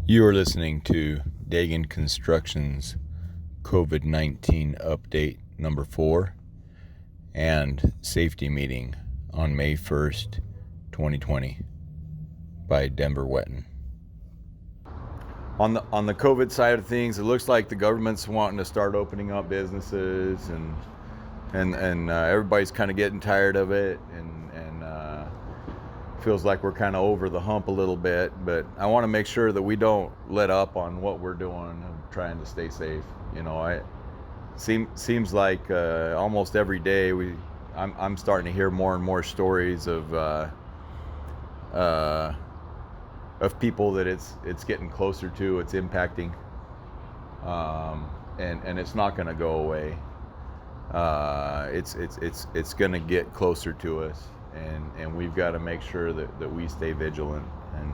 You are listening to Dagan Construction's COVID-19 update number 4 and safety meeting on May 1st, 2020 by Denver Wetton. On the COVID side of things, it looks like the government's wanting to start opening up businesses and everybody's kind of getting tired of it and feels like we're kind of over the hump a little bit, but I want to make sure that we don't let up on what we're doing of trying to stay safe. Seems like almost every day I'm starting to hear more and more stories of people that it's getting closer to, it's impacting, and it's not going to go away. It's going to get closer to us. And we've got to make sure that we stay vigilant. And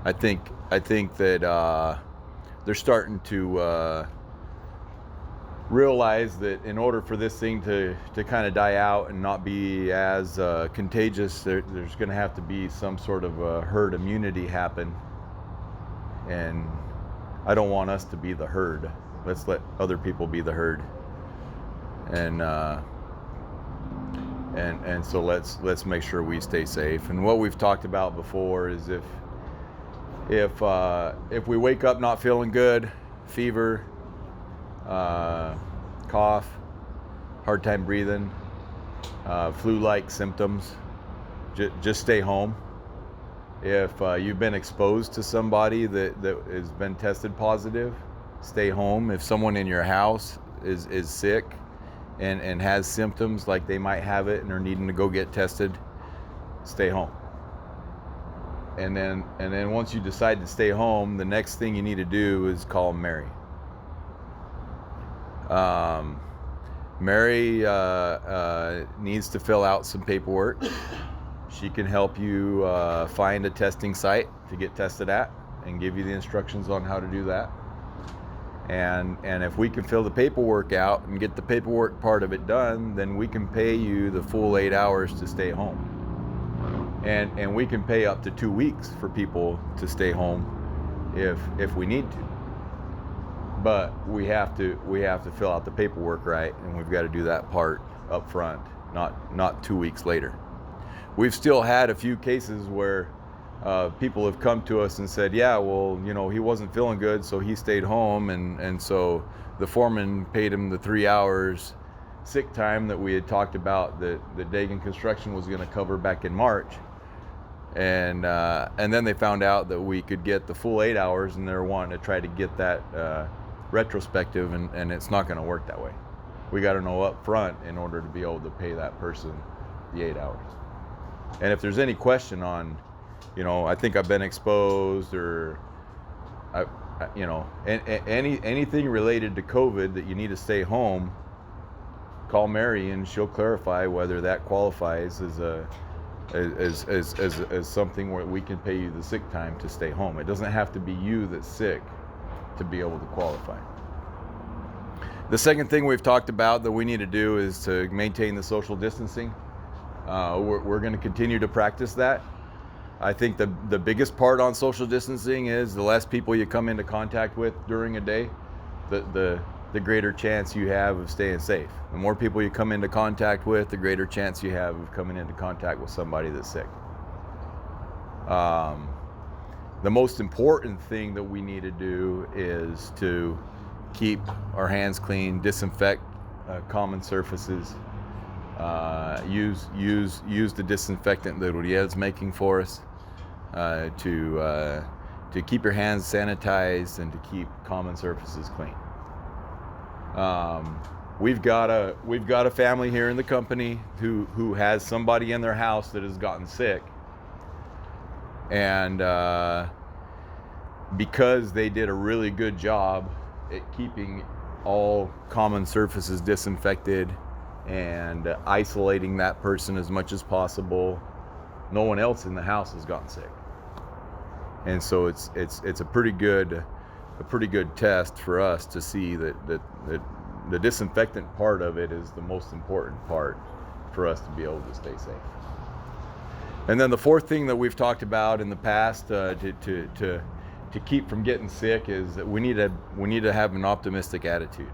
I think that they're starting to realize that in order for this thing to kind of die out and not be as contagious, there's going to have to be some sort of a herd immunity happen. And I don't want us to be the herd. Let's let other people be the herd. And so let's make sure we stay safe. And what we've talked about before is if we wake up not feeling good, fever, cough, hard time breathing, flu-like symptoms, just stay home. If you've been exposed to somebody that has been tested positive, stay home. If someone in your house is sick and has symptoms like they might have it and are needing to go get tested, stay home. And then once you decide to stay home, the next thing you need to do is call Mary. Mary needs to fill out some paperwork. She can help you find a testing site to get tested at and give you the instructions on how to do that. And if we can fill the paperwork out and get the paperwork part of it done, then we can pay you the full 8 hours to stay home. And we can pay up to 2 weeks for people to stay home if we need to. But we have to fill out the paperwork right, and we've got to do that part up front, not 2 weeks later. We've still had a few cases where people have come to us and said, yeah, well, he wasn't feeling good, so he stayed home, and so the foreman paid him the 3 hours sick time that we had talked about that Dagan Construction was going to cover back in March, and then they found out that we could get the full 8 hours, and they're wanting to try to get that retrospective, and it's not going to work that way. We got to know up front in order to be able to pay that person the 8 hours. And if there's any question on, I think I've been exposed, or anything related to COVID that you need to stay home, call Mary and she'll clarify whether that qualifies as something where we can pay you the sick time to stay home. It doesn't have to be you that's sick to be able to qualify. The second thing we've talked about that we need to do is to maintain the social distancing. We're going to continue to practice that. I think the biggest part on social distancing is the less people you come into contact with during a day, the greater chance you have of staying safe. The more people you come into contact with, the greater chance you have of coming into contact with somebody that's sick. The most important thing that we need to do is to keep our hands clean, disinfect common surfaces, use the disinfectant that Uriel's making for us, to keep your hands sanitized and to keep common surfaces clean. We've got a family here in the company who has somebody in their house that has gotten sick, and because they did a really good job at keeping all common surfaces disinfected and isolating that person as much as possible, no one else in the house has gotten sick. And so it's a pretty good test for us to see that the disinfectant part of it is the most important part for us to be able to stay safe. And then the fourth thing that we've talked about in the past to to keep from getting sick is that we need to have an optimistic attitude.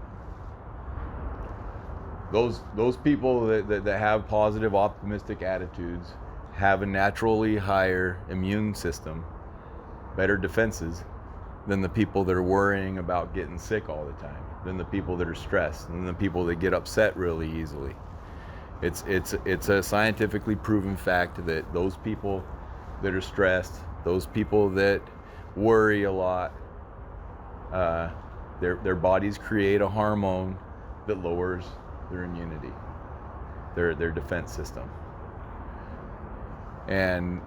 Those people that have positive, optimistic attitudes have a naturally higher immune system, better defenses than the people that are worrying about getting sick all the time, than the people that are stressed, than the people that get upset really easily. It's a scientifically proven fact that those people that are stressed, those people that worry a lot, their bodies create a hormone that lowers their immunity, their defense system. And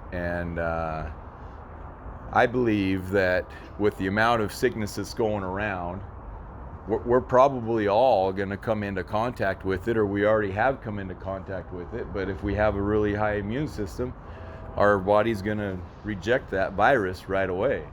I believe that with the amount of sickness that's going around, we're probably all going to come into contact with it, or we already have come into contact with it. But if we have a really high immune system, our body's going to reject that virus right away.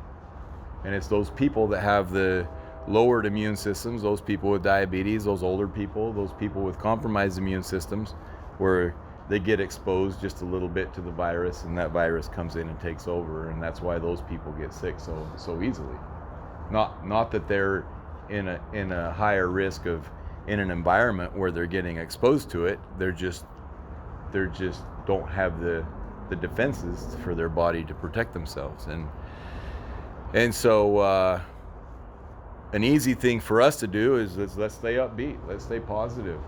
And it's those people that have the lowered immune systems, those people with diabetes, those older people, those people with compromised immune systems, where they get exposed just a little bit to the virus, and that virus comes in and takes over, and that's why those people get sick so easily. Not that they're in a higher risk of in an environment where they're getting exposed to it. They're just don't have the defenses for their body to protect themselves, and so an easy thing for us to do is let's stay upbeat, let's stay positive.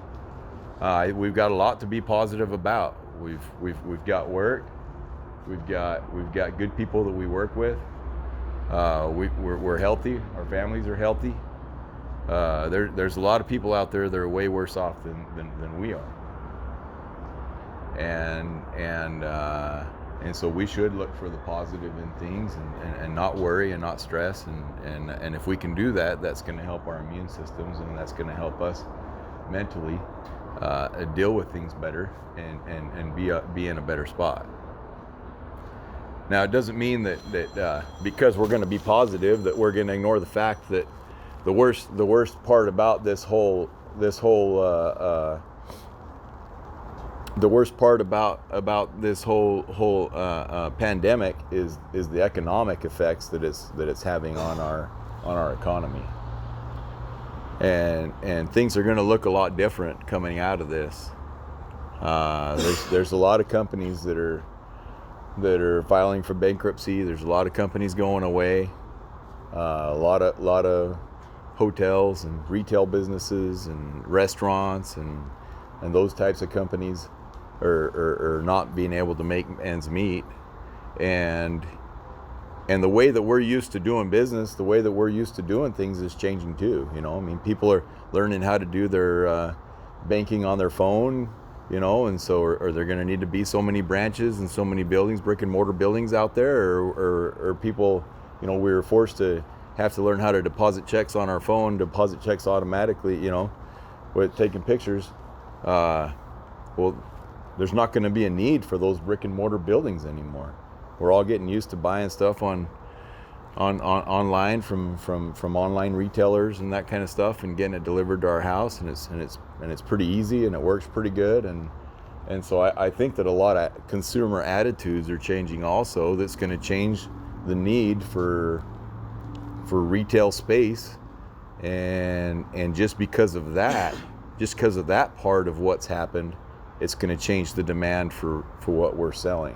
We've got a lot to be positive about. We've got work, we've got good people that we work with. We're healthy. Our families are healthy. There's a lot of people out there that are way worse off than we are. And so we should look for the positive in things and not worry and not stress. And if we can do that, that's going to help our immune systems, and that's going to help us mentally deal with things better and be in a better spot. Now, it doesn't mean that because we're going to be positive that we're going to ignore the fact that the worst part about the worst part about this whole pandemic is the economic effects that it's having on our economy. And things are going to look a lot different coming out of this. There's a lot of companies that are filing for bankruptcy. There's a lot of companies going away. A lot of hotels and retail businesses and restaurants and those types of companies are not being able to make ends meet. And the way that we're used to doing business, the way that we're used to doing things is changing too. I mean, people are learning how to do their banking on their phone, and so are there going to need to be so many branches and so many buildings, brick and mortar buildings out there, or people, we were forced to have to learn how to deposit checks on our phone, deposit checks automatically, with taking pictures. Well, there's not going to be a need for those brick and mortar buildings anymore. We're all getting used to buying stuff on online from online retailers and that kind of stuff, and getting it delivered to our house, and it's pretty easy, and it works pretty good, and so I think that a lot of consumer attitudes are changing also. That's going to change the need for retail space, and just because of that part of what's happened, it's going to change the demand for what we're selling.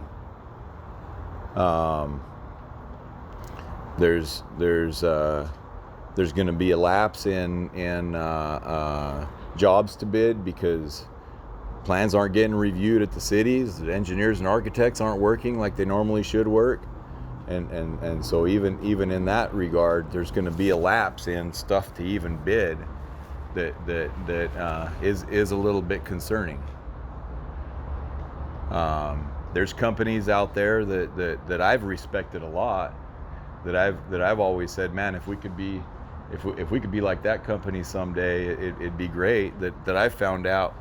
There's going to be a lapse in jobs to bid because plans aren't getting reviewed at the cities. The engineers and architects aren't working like they normally should work, and so even in that regard, there's going to be a lapse in stuff to even bid that is a little bit concerning. There's companies out there that I've respected a lot, that I've always said, man, if we could be like that company someday, it'd be great. That I've found out,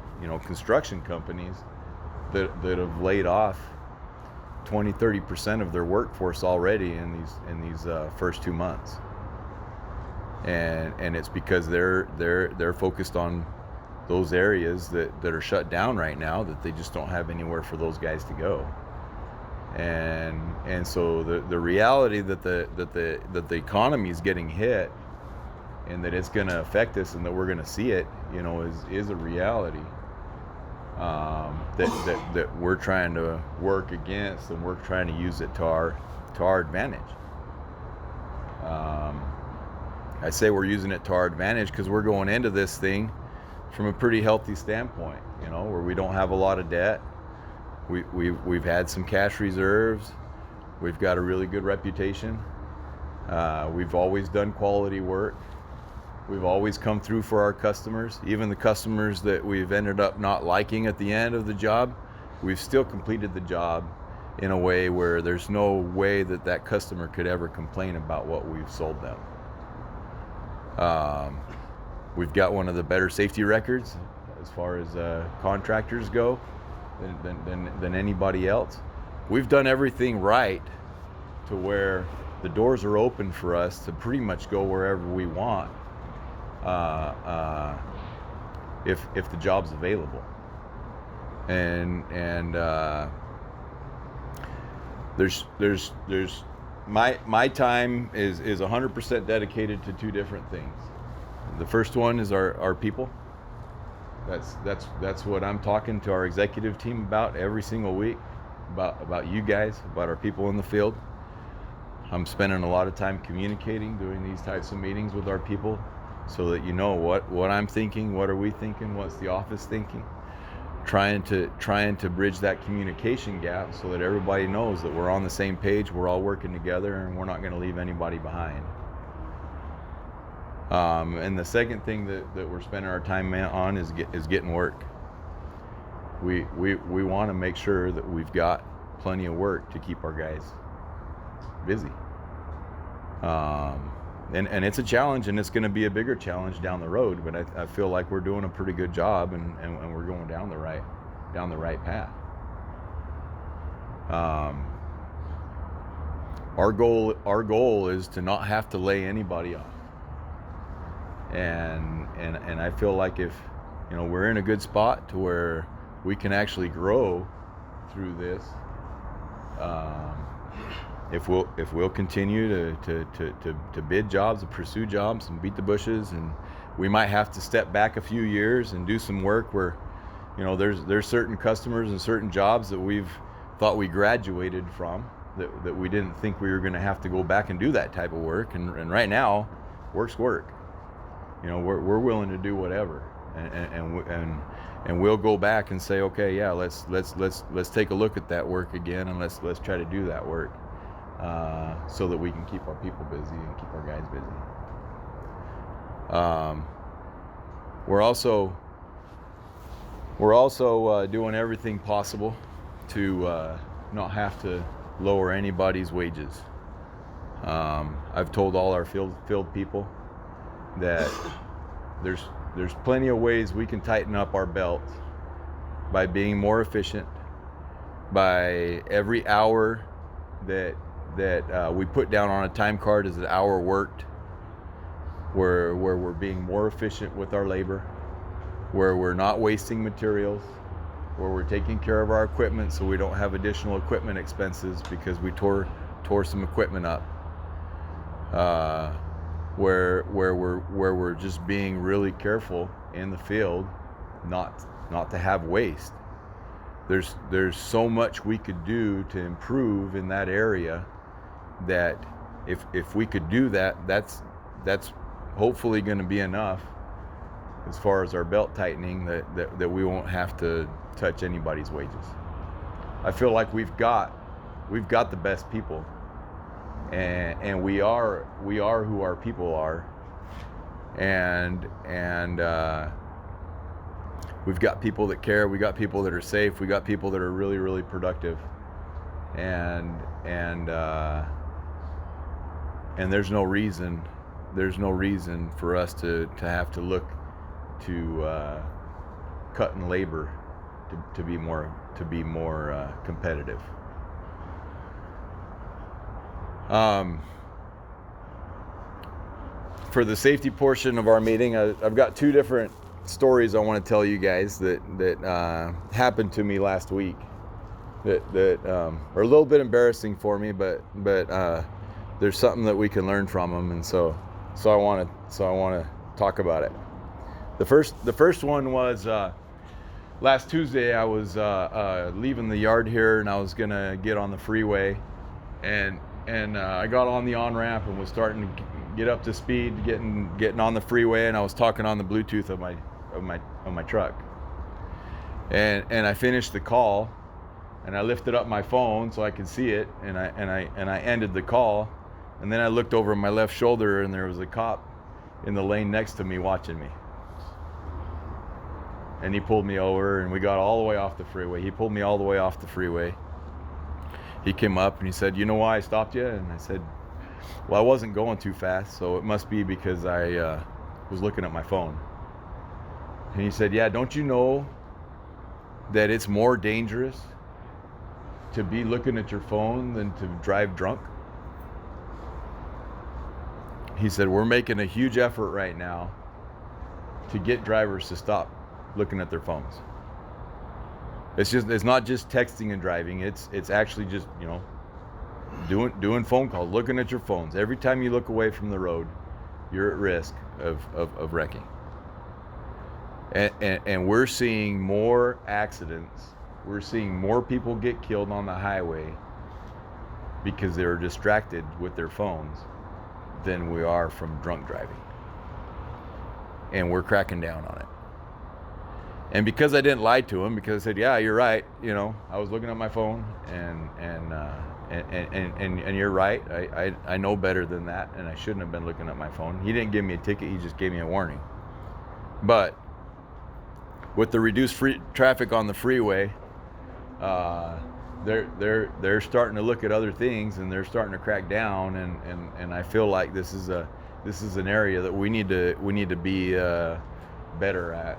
construction companies that have laid off 20-30% of their workforce already in these first 2 months, and it's because they're focused on those areas that are shut down right now, that they just don't have anywhere for those guys to go. and so the reality that the economy is getting hit, and that it's going to affect us, and that we're going to see it, is a reality that we're trying to work against, and we're trying to use it to our advantage. I say we're using it to our advantage because we're going into this thing from a pretty healthy standpoint, where we don't have a lot of debt. We've had some cash reserves. We've got a really good reputation. We've always done quality work. We've always come through for our customers. Even the customers that we've ended up not liking at the end of the job, we've still completed the job in a way where there's no way that customer could ever complain about what we've sold them. We've got one of the better safety records as far as contractors go than anybody else. We've done everything right to where the doors are open for us to pretty much go wherever we want if the job's available. And there's my time is 100% dedicated to two different things. The first one is our people. That's what I'm talking to our executive team about every single week, about you guys, about our people in the field. I'm spending a lot of time communicating, doing these types of meetings with our people, so that what I'm thinking, what are we thinking, what's the office thinking, trying to bridge that communication gap so that everybody knows that we're on the same page, we're all working together, and we're not going to leave anybody behind. And the second thing that we're spending our time on is getting work. We want to make sure that we've got plenty of work to keep our guys busy. And it's a challenge, and it's going to be a bigger challenge down the road. But I feel like we're doing a pretty good job, and we're going down the right path. Our goal is to not have to lay anybody off. And I feel like if we're in a good spot to where we can actually grow through this, if we'll continue to bid jobs and pursue jobs and beat the bushes, and we might have to step back a few years and do some work where there's certain customers and certain jobs that we've thought we graduated from, that we didn't think we were going to have to go back and do that type of work, and right now work's work. We're willing to do whatever, and we'll go back and say, okay, yeah, let's take a look at that work again, and let's try to do that work, so that we can keep our people busy and keep our guys busy. We're also doing everything possible to not have to lower anybody's wages. I've told all our field people that there's plenty of ways we can tighten up our belt by being more efficient, by every hour that we put down on a time card as an hour worked, where we're being more efficient with our labor, where we're not wasting materials, where we're taking care of our equipment so we don't have additional equipment expenses because we tore some equipment up. Where we're just being really careful in the field not to have waste. There's so much we could do to improve in that area, that if we could do that, that's hopefully going to be enough as far as our belt tightening, that we won't have to touch anybody's wages. I feel like we've got the best people. And we are who our people are, and we've got people that care, we got people that are safe, we got people that are really, really productive, and there's no reason for us to have to look to cutting labor to be more competitive. For the safety portion of our meeting, I've got two different stories I want to tell you guys that happened to me last week that are a little bit embarrassing for me, but there's something that we can learn from them, and so I want to talk about it. The first one was last Tuesday. I was leaving the yard here, and I was gonna get on the freeway, and I got on the on-ramp and was starting to get up to speed, getting on the freeway, and I was talking on the Bluetooth of my truck, and I finished the call, and I lifted up my phone so I could see it, and I ended the call, and then I looked over my left shoulder, and there was a cop in the lane next to me watching me. And he pulled me over, and we got all the way off the freeway. He pulled me all the way off the freeway. He came up and he said, "You know why I stopped you?" And I said, "Well, I wasn't going too fast, so it must be because I was looking at my phone." And he said, "Yeah, don't you know that it's more dangerous to be looking at your phone than to drive drunk?" He said, "We're making a huge effort right now to get drivers to stop looking at their phones. It's not just texting and driving. It's actually just, you know, doing phone calls, looking at your phones. Every time you look away from the road, you're at risk of wrecking. And we're seeing more accidents. We're seeing more people get killed on the highway because they're distracted with their phones than we are from drunk driving. And we're cracking down on it. And because I didn't lie to him, because I said, "Yeah, you're right. You know, I was looking at my phone, and you're right. I know better than that, and I shouldn't have been looking at my phone." He didn't give me a ticket. He just gave me a warning. But with the reduced traffic on the freeway, they're starting to look at other things, and they're starting to crack down. And I feel like this is an area that we need to be better at.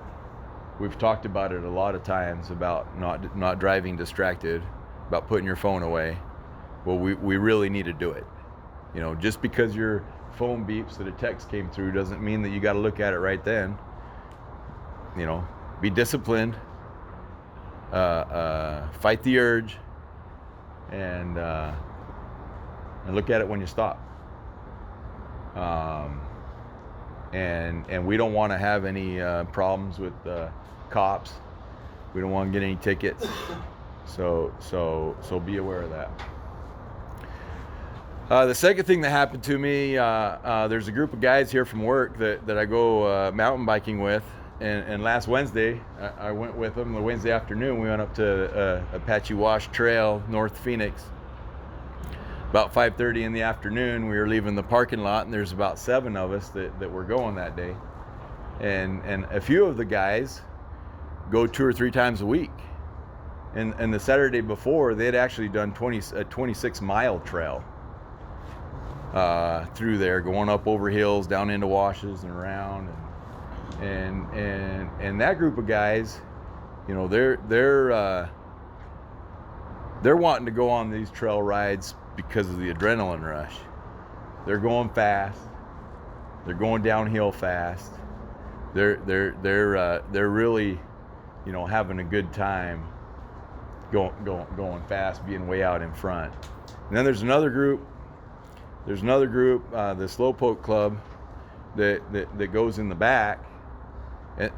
We've talked about it a lot of times about not driving distracted, about putting your phone away. Well, we really need to do it. You know, just because your phone beeps that a text came through doesn't mean that you got to look at it right then. You know, be disciplined, fight the urge, and look at it when you stop. And we don't want to have any problems with cops. We don't want to get any tickets. So be aware of that. The second thing that happened to me, there's a group of guys here from work that I go mountain biking with, and last Wednesday I went with them. The Wednesday afternoon we went up to Apache Wash Trail, North Phoenix. About 5:30 in the afternoon, we were leaving the parking lot, and there's about 7 of us that were going that day. And a few of the guys go 2 or 3 times a week. And the Saturday before, they had actually done a 26-mile trail through there, going up over hills, down into washes and around. And that group of guys, you know, they're wanting to go on these trail rides because of the adrenaline rush. They're going fast. They're going downhill fast. They're really, you know, having a good time going fast, being way out in front. And then there's another group, the Slowpoke Club that goes in the back,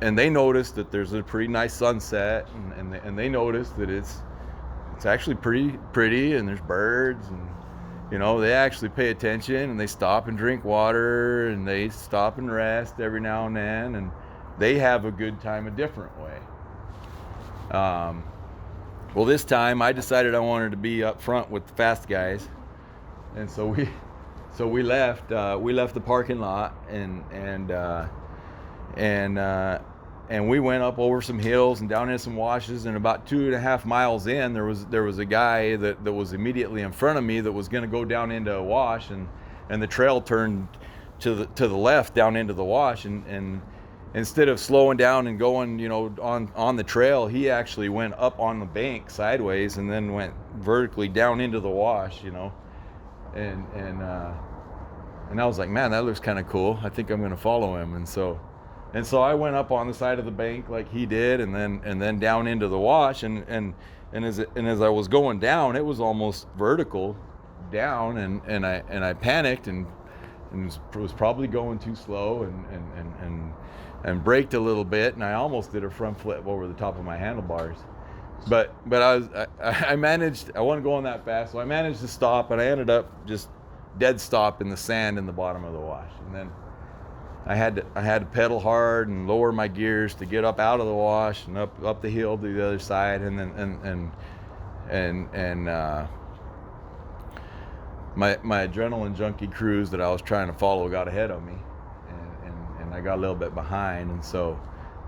and they notice that there's a pretty nice sunset, and they notice that it's actually pretty, and there's birds, and you know, they actually pay attention, and they stop and drink water, and they stop and rest every now and then, and they have a good time a different way. Well, this time I decided I wanted to be up front with the fast guys, and so we left the parking lot, and we went up over some hills and down into some washes, and about 2.5 miles in, there was a guy that was immediately in front of me that was going to go down into a wash, and the trail turned to the left down into the wash, and instead of slowing down and going, you know, on the trail, he actually went up on the bank sideways and then went vertically down into the wash, you know, and I was like, man, that looks kind of cool. I think I'm going to follow him, and so And so I went up on the side of the bank like he did, and then down into the wash, and as I was going down, it was almost vertical down, and I panicked and was probably going too slow and braked a little bit, and I almost did a front flip over the top of my handlebars. But I managed. I wasn't going that fast, so I managed to stop, and I ended up just dead stop in the sand in the bottom of the wash, and then I had to pedal hard and lower my gears to get up out of the wash and up the hill to the other side, and then my adrenaline junkie cruise that I was trying to follow got ahead of me, and I got a little bit behind, and so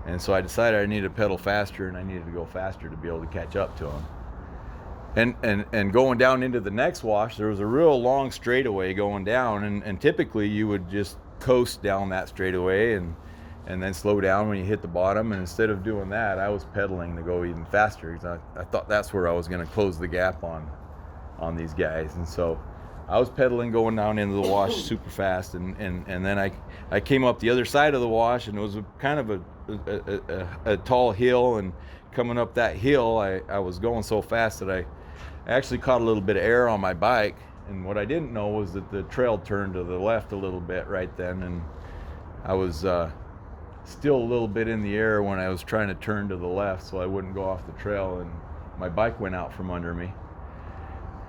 I decided I needed to pedal faster, and I needed to go faster to be able to catch up to him. And going down into the next wash, there was a real long straightaway going down, and typically you would just coast down that straightaway and then slow down when you hit the bottom. And instead of doing that, I was pedaling to go even faster, because I thought that's where I was going to close the gap on these guys. And so I was pedaling going down into the wash super fast, and then I came up the other side of the wash, and it was kind of a tall hill, and coming up that hill I was going so fast that I actually caught a little bit of air on my bike. And what I didn't know was that the trail turned to the left a little bit right then, and I was still a little bit in the air when I was trying to turn to the left so I wouldn't go off the trail, and my bike went out from under me.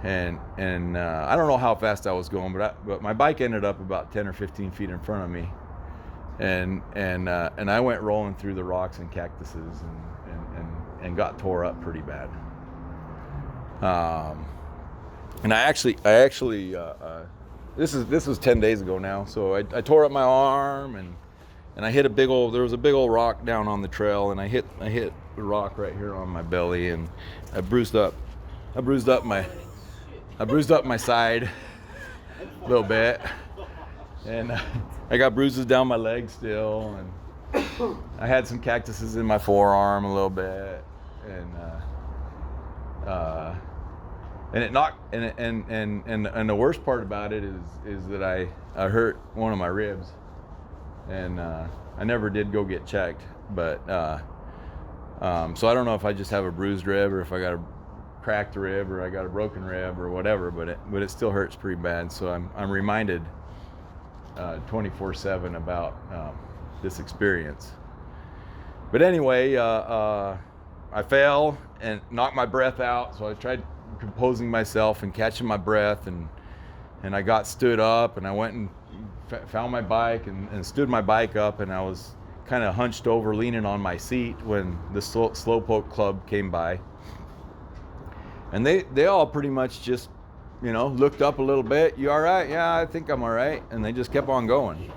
And I don't know how fast I was going, but my bike ended up about 10 or 15 feet in front of me, and I went rolling through the rocks and cactuses and got tore up pretty bad. And I actually this was 10 days ago now. So I tore up my arm, and I hit there was a big old rock down on the trail, and I hit the rock right here on my belly, and I bruised up my side a little bit, and I got bruises down my leg still, and I had some cactuses in my forearm a little bit, and it knocked, and the worst part about it is that I hurt one of my ribs, and I never did go get checked, but so I don't know if I just have a bruised rib, or if I got a cracked rib, or I got a broken rib, or whatever, but it still hurts pretty bad. So I'm reminded 24/7 about this experience. But anyway, I fell and knocked my breath out, so I tried composing myself and catching my breath, and I got stood up, and I went and found my bike and stood my bike up, and I was kind of hunched over leaning on my seat when the Slowpoke Club came by, and they all pretty much just looked up a little bit. You all right? Yeah, I think I'm all right. And they just kept on going.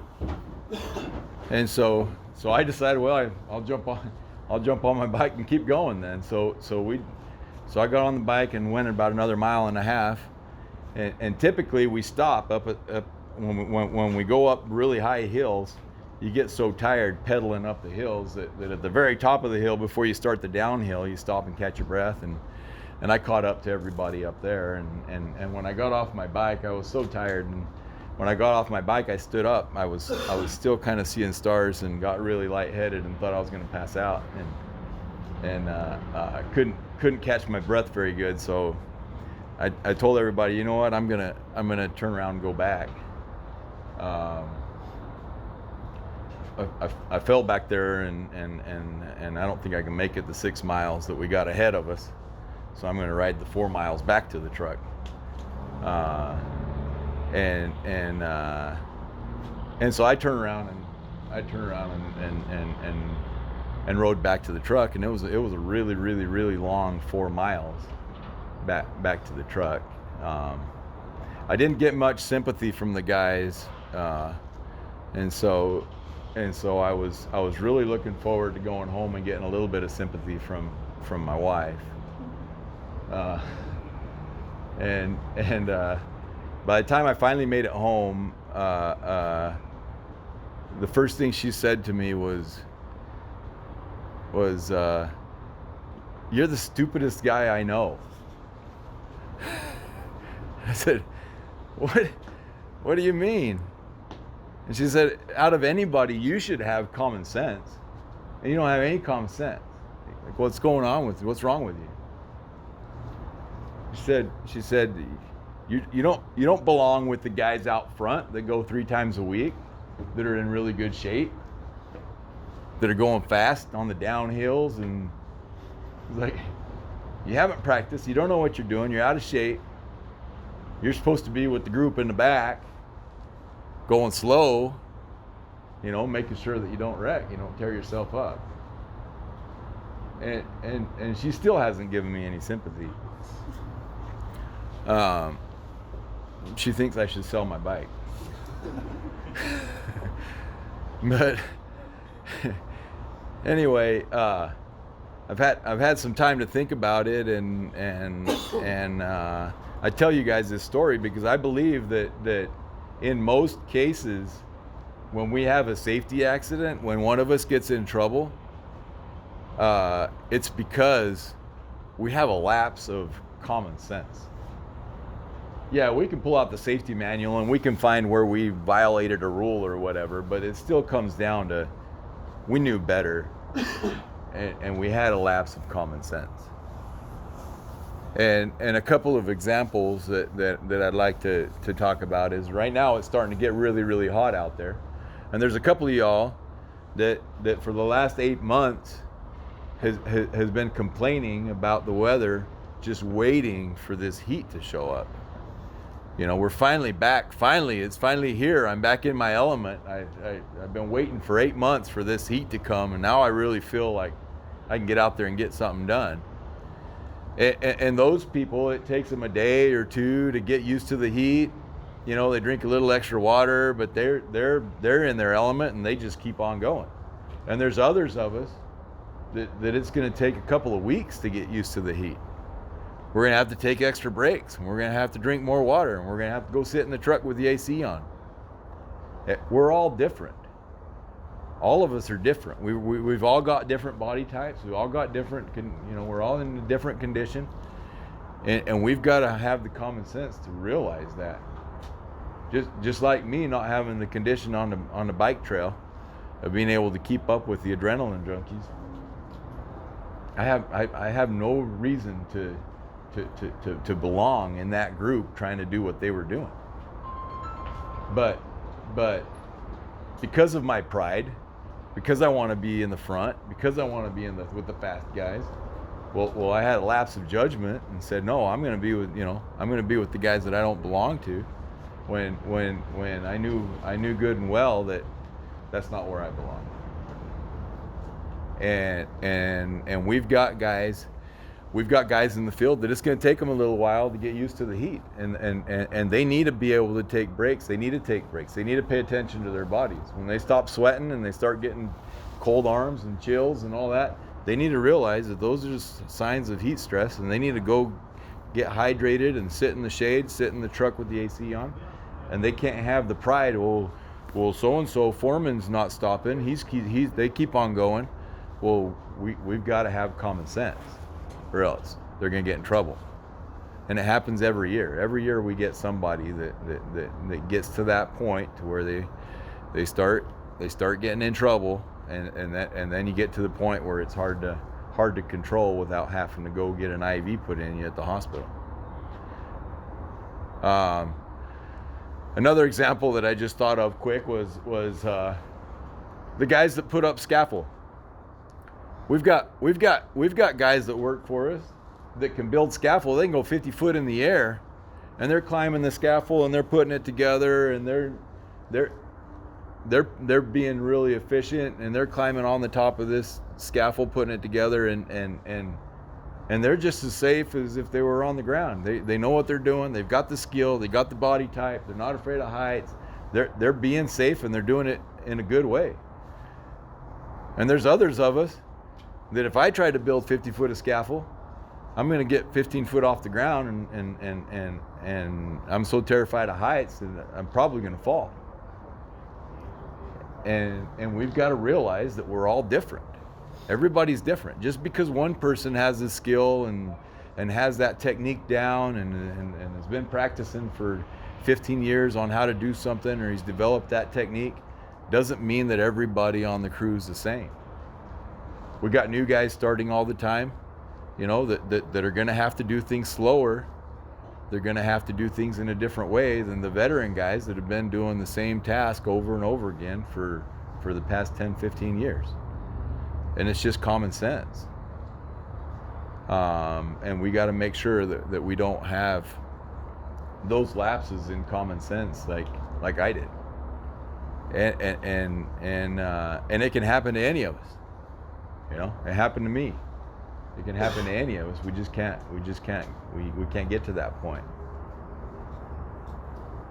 And so I decided, well, I'll jump on my bike and keep going then. So I got on the bike and went about another mile and a half. And typically we stop up when we go up really high hills. You get so tired pedaling up the hills that at the very top of the hill, before you start the downhill, you stop and catch your breath. And I caught up to everybody up there, and when I got off my bike, I was so tired, and when I got off my bike, I stood up. I was still kind of seeing stars, and got really lightheaded and thought I was going to pass out, and couldn't catch my breath very good. So I told everybody, you know what, I'm gonna turn around and go back. I fell back there, and I don't think I can make it the 6 miles that we got ahead of us. So I'm going to ride the 4 miles back to the truck, and so I turned around and rode back to the truck, and it was a really, really, really long 4 miles back to the truck. I didn't get much sympathy from the guys, and so I was really looking forward to going home and getting a little bit of sympathy from my wife. And by the time I finally made it home, the first thing she said to me was "You're the stupidest guy I know." I said, "What do you mean?" And she said, out of anybody, you should have common sense. And you don't have any common sense. Like, what's going on with you? What's wrong with you? She said, you don't belong with the guys out front that go 3 times a week, that are in really good shape, that are going fast on the downhills. And like, you haven't practiced, you don't know what you're doing, you're out of shape. You're supposed to be with the group in the back, going slow, making sure that you don't wreck, you don't tear yourself up. And she still hasn't given me any sympathy. She thinks I should sell my bike. But anyway, I've had some time to think about it, and I tell you guys this story because I believe that in most cases, when we have a safety accident, when one of us gets in trouble, it's because we have a lapse of common sense. Yeah, we can pull out the safety manual and we can find where we violated a rule or whatever, but it still comes down to we knew better and we had a lapse of common sense. And a couple of examples that I'd like to talk about is right now it's starting to get really, really hot out there. And there's a couple of y'all that for the last 8 months has been complaining about the weather, just waiting for this heat to show up. We're finally back. It's finally here. I'm back in my element. I've been waiting for 8 months for this heat to come, and now I really feel like I can get out there and get something done. And those people, it takes them a day or two to get used to the heat. They drink a little extra water, but they're in their element and they just keep on going. And there's others of us that it's going to take a couple of weeks to get used to the heat. We're going to have to take extra breaks, and we're going to have to drink more water, and we're going to have to go sit in the truck with the AC on. We're all different. All of us are different. We've all got different body types. We've all got different, we're all in a different condition. And we've got to have the common sense to realize that. Just like me not having the condition on the bike trail of being able to keep up with the adrenaline junkies, I have no reason to belong in that group trying to do what they were doing. But because of my pride, because I want to be in the front, because I want to be with the fast guys, well, I had a lapse of judgment and said, no, I'm going to be with the guys that I don't belong to. When I knew good and well that that's not where I belong. And we've got guys in the field that it's going to take them a little while to get used to the heat, and they need to be able to take breaks. They need to take breaks. They need to pay attention to their bodies. When they stop sweating and they start getting cold arms and chills and all that, they need to realize that those are just signs of heat stress, and they need to go get hydrated and sit in the shade, sit in the truck with the AC on. And they can't have the pride, well, so-and-so foreman's not stopping. They keep on going. Well, we've got to have common sense, or else they're going to get in trouble. And it happens every year. Every year we get somebody that gets to that point to where they start getting in trouble, and then you get to the point where it's hard to control without having to go get an IV put in you at the hospital. Another example that I just thought of quick was the guys that put up scaffold. We've got guys that work for us that can build scaffold. They can go 50 foot in the air, and they're climbing the scaffold and they're putting it together, and they're being really efficient, and they're climbing on the top of this scaffold, putting it together, and they're just as safe as if they were on the ground. They know what they're doing. They've got the skill. They got the body type. They're not afraid of heights. They're being safe, and they're doing it in a good way. And there's others of us that if I try to build 50 foot of scaffold, I'm going to get 15 foot off the ground, and I'm so terrified of heights that I'm probably going to fall. And we've got to realize that we're all different. Everybody's different. Just because one person has the skill and has that technique down and has been practicing for 15 years on how to do something, or he's developed that technique, doesn't mean that everybody on the crew is the same. We got new guys starting all the time, that are going to have to do things slower. They're going to have to do things in a different way than the veteran guys that have been doing the same task over and over again for the past 10, 15 years. And it's just common sense. And we got to make sure that we don't have those lapses in common sense like I did. And it can happen to any of us. It happened to me. It can happen to any of us. We can't get to that point.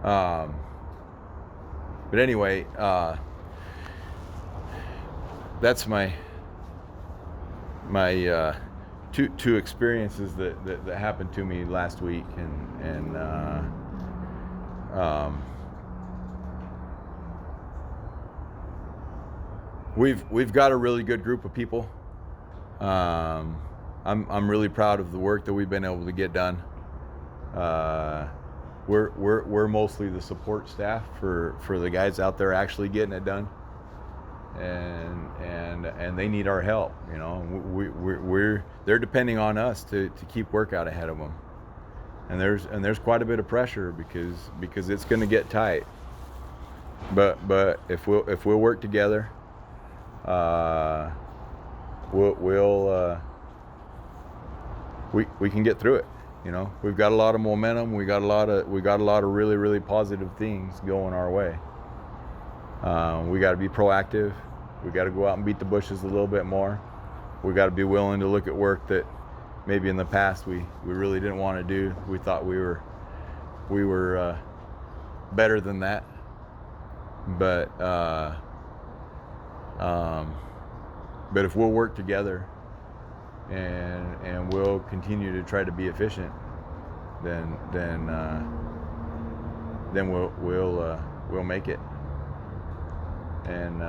But anyway, that's my two experiences that happened to me last week, and we've got a really good group of people. I'm really proud of the work that we've been able to get done. We're mostly the support staff for the guys out there actually getting it done, and they need our help. They're depending on us to keep work out ahead of them, and there's quite a bit of pressure because it's going to get tight. But if we'll work together, we can get through it. We've got a lot of momentum. We got a lot of really, really positive things going our way. We got to be proactive. We got to go out and beat the bushes a little bit more. We got to be willing to look at work that maybe in the past we really didn't want to do. We thought we were better than that. But if we'll work together and we'll continue to try to be efficient, then we'll make it. And